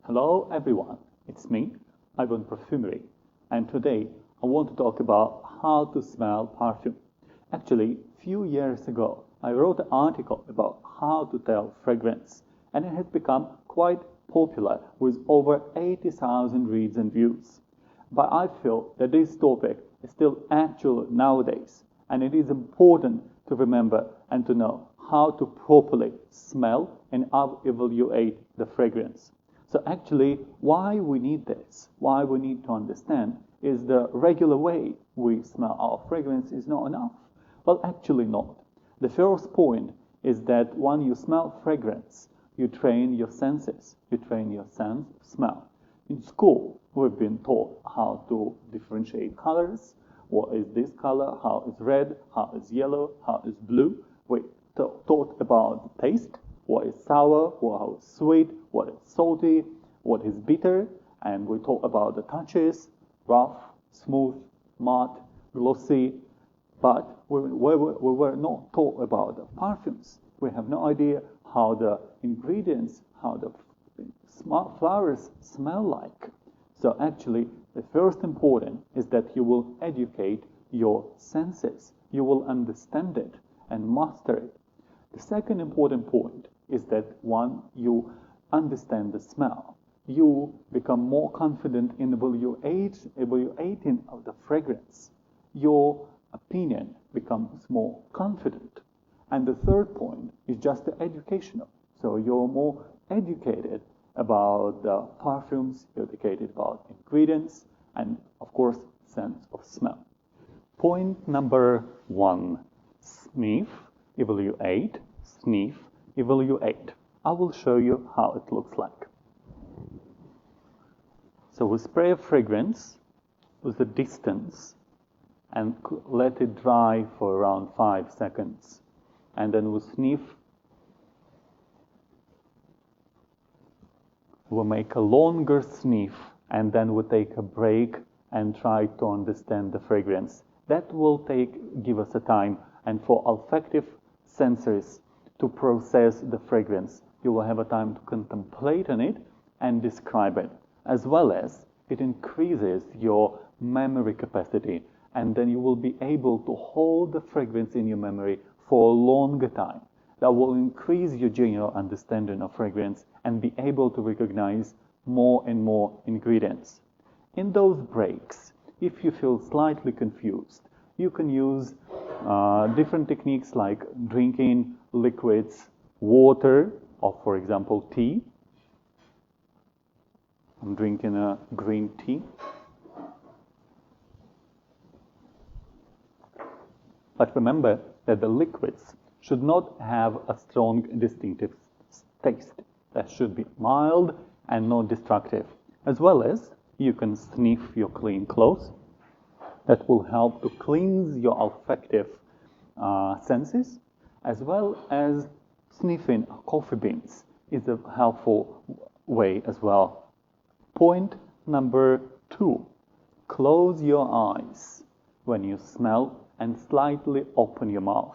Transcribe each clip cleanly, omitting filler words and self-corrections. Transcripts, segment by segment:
Hello everyone, it's me, Ivan Perfumery, and today I want to talk about how to smell perfume. Actually, few years ago, I wrote an article about how to tell fragrance, and it has become quite popular with over 80,000 reads and views. But I feel that this topic is still actual nowadays, and it is important to remember and to know how to properly smell and evaluate the fragrance. So actually, why we need this, why we need to understand, is the regular way we smell our fragrance is not enough. Well, actually not. The first point is that when you smell fragrance, you train your senses, you train your sense of smell. In school, we've been taught how to differentiate colors. What is this color? How is red? How is yellow? How is blue? We taught about taste. What is sour? What is sweet? What is salty? What is bitter? And we talk about the touches, rough, smooth, matte, glossy. But we were not taught about the perfumes. We have no idea how the ingredients, how the flowers smell like. So actually, the first important is that you will educate your senses. You will understand it and master it. The second important point is that when you understand the smell, you become more confident in evaluating of the fragrance. Your opinion becomes more confident. And the third point is just the educational. So you're more educated about the perfumes, you're educated about ingredients, and of course, sense of smell. Point number 1, sniff, evaluate, sniff, evaluate. I will show you how it looks like. So we spray a fragrance with a distance and let it dry for around 5 seconds. And then we sniff. We'll make a longer sniff, and then we'll take a break and try to understand the fragrance. That will give us a time, and for olfactive senses to process the fragrance, you will have a time to contemplate on it and describe it, as well as it increases your memory capacity, and then you will be able to hold the fragrance in your memory for a longer time. That will increase your general understanding of fragrance and be able to recognize more and more ingredients. In those breaks, if you feel slightly confused, you can use different techniques like drinking liquids, water, or for example tea. I'm drinking a green tea. But remember that the liquids should not have a strong distinctive taste. That should be mild and not destructive. As well as you can sniff your clean clothes. That will help to cleanse your olfactive senses, as well as sniffing coffee beans is a helpful way as well. Point number 2, close your eyes when you smell and slightly open your mouth.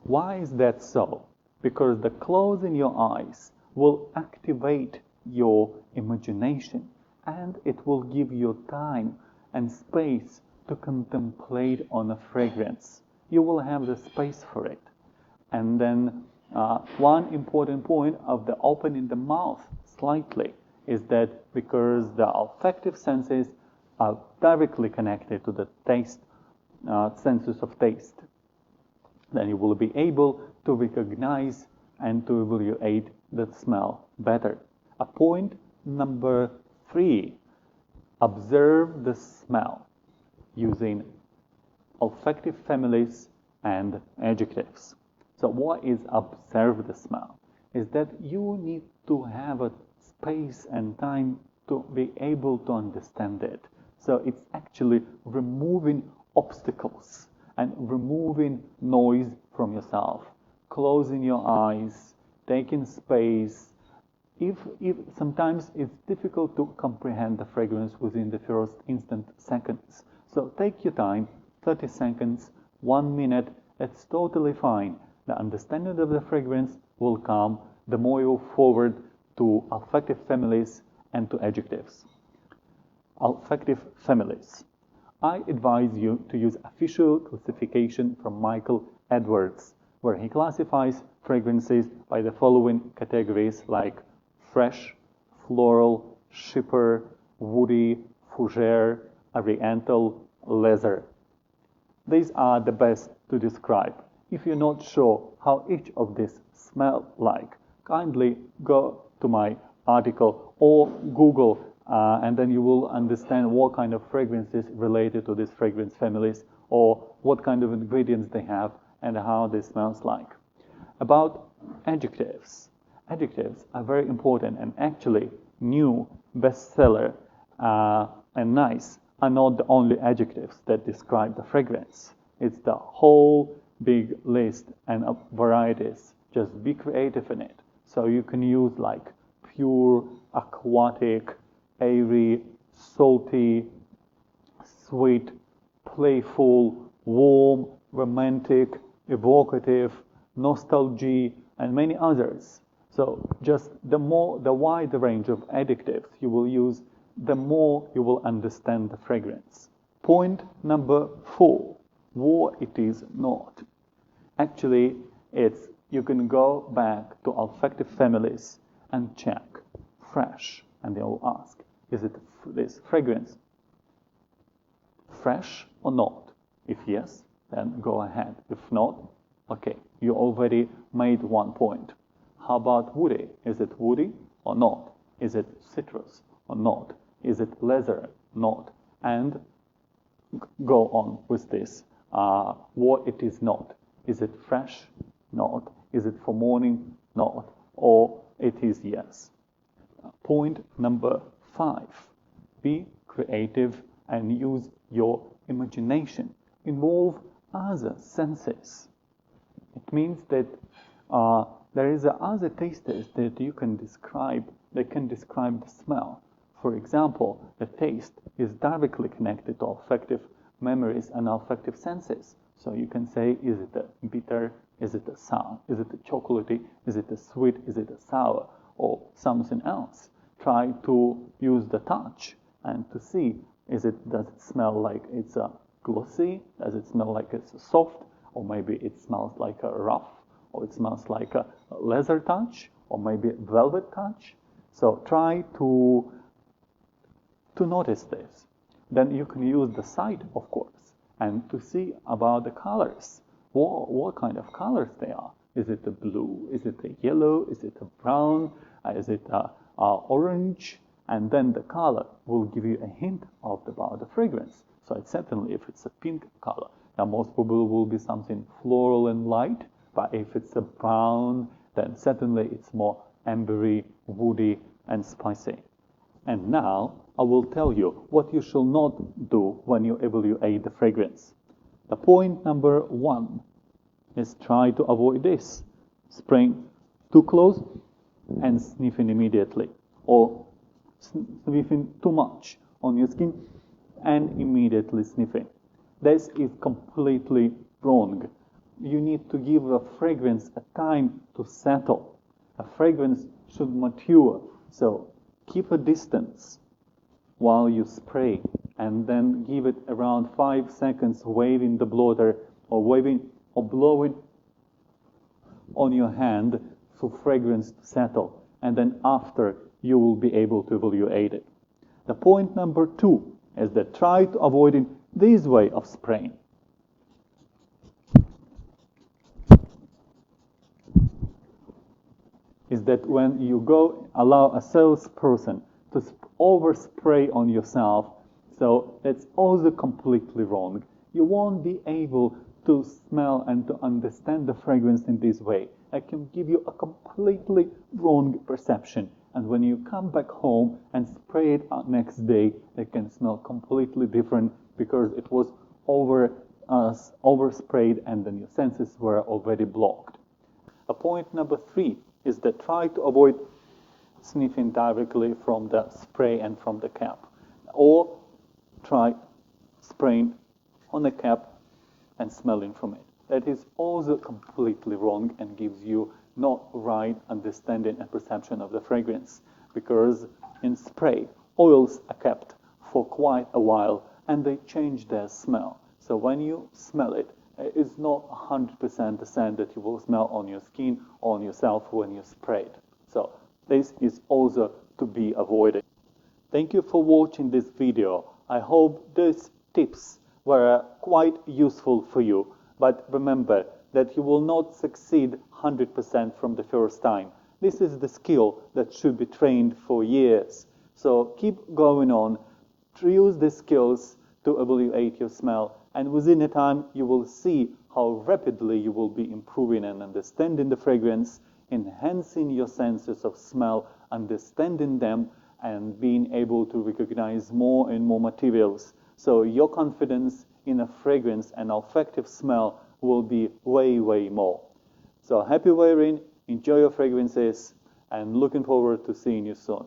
Why is that so? Because the closing your eyes will activate your imagination, and it will give you time and space to contemplate on a fragrance. You will have the space for it. And then one important point of the opening the mouth slightly is that because the olfactive senses are directly connected to the taste, senses of taste, then you will be able to recognize and to evaluate the smell better. Point number 3, observe the smell using olfactive families and adjectives. So what is observe the smell? Is that you need to have a space and time to be able to understand it. So it's actually removing obstacles and removing noise from yourself, closing your eyes, taking space. If sometimes it's difficult to comprehend the fragrance within the first instant seconds. So take your time, 30 seconds, 1 minute, that's totally fine. The understanding of the fragrance will come the more you forward to affective families and to adjectives. Affective families. I advise you to use official classification from Michael Edwards, where he classifies fragrances by the following categories like fresh, floral, shipper, woody, fougere, oriental, leather. These are the best to describe. If you're not sure how each of these smell like, kindly go to my article or Google and then you will understand what kind of fragrances related to these fragrance families or what kind of ingredients they have and how they smells like. About adjectives. Adjectives are very important and actually new bestseller and nice are not the only adjectives that describe the fragrance. It's the whole big list and varieties. Just be creative in it. So you can use like pure, aquatic, airy, salty, sweet, playful, warm, romantic, evocative, nostalgia, and many others. So just the wider range of adjectives you will use, the more you will understand the fragrance. Point number 4, what it is not. Actually, you can go back to olfactive families and check fresh, and they will ask, is it this fragrance fresh or not? If yes, then go ahead. If not, okay, you already made 1 point. How about woody? Is it woody or not? Is it citrus or not? Is it leather? Not. And go on with this. What it is not. Is it fresh? Not. Is it for morning? Not. Or it is yes. Point number 5. Be creative and use your imagination. Involve other senses. It means that there is other tastes that you can describe, that can describe the smell. For example, the taste is directly connected to olfactive memories and olfactive senses. So you can say, is it a bitter, is it a sour, is it a chocolatey, is it a sweet, is it a sour, or something else. Try to use the touch and to see, does it smell like it's a glossy, does it smell like it's a soft, or maybe it smells like a rough, or it smells like a leather touch, or maybe a velvet touch. So try to notice this. Then you can use the sight, of course, and to see about the colors. What kind of colors they are. Is it a blue? Is it a yellow? Is it a brown? Is it a orange? And then the color will give you a hint about the fragrance. So it's certainly, if it's a pink color, now most probably will be something floral and light. But if it's a brown, then certainly it's more ambery, woody, and spicy. And now I will tell you what you shall not do when you evaluate the fragrance. The point number 1 is try to avoid this. Spraying too close and sniffing immediately. Or sniffing too much on your skin and immediately sniffing. This is completely wrong. You need to give a fragrance a time to settle. A fragrance should mature. So keep a distance while you spray and then give it around 5 seconds waving the blower or blowing on your hand for fragrance to settle. And then after you will be able to evaluate it. The point number 2 is that try to avoid this way of spraying. Is that when you go allow a salesperson to overspray on yourself, so that's also completely wrong. You won't be able to smell and to understand the fragrance in this way. I can give you a completely wrong perception. And when you come back home and spray it next day, it can smell completely different because it was oversprayed and then your senses were already blocked. Point number 3 is that try to avoid sniffing directly from the spray and from the cap. Or try spraying on the cap and smelling from it. that is also completely wrong and gives you not right understanding and perception of the fragrance, because in spray, oils are kept for quite a while and they change their smell. So when you smell it, it's not 100% the scent that you will smell on your skin or on yourself when you spray it. So this is also to be avoided. Thank you for watching this video. I hope these tips were quite useful for you. But remember that you will not succeed 100% from the first time. This is the skill that should be trained for years. So keep going on, use the skills to evaluate your smell, and within a time you will see how rapidly you will be improving and understanding the fragrance, enhancing your senses of smell, understanding them, and being able to recognize more and more materials. So your confidence in a fragrance and olfactive smell will be way, way more. So happy wearing, enjoy your fragrances, and looking forward to seeing you soon.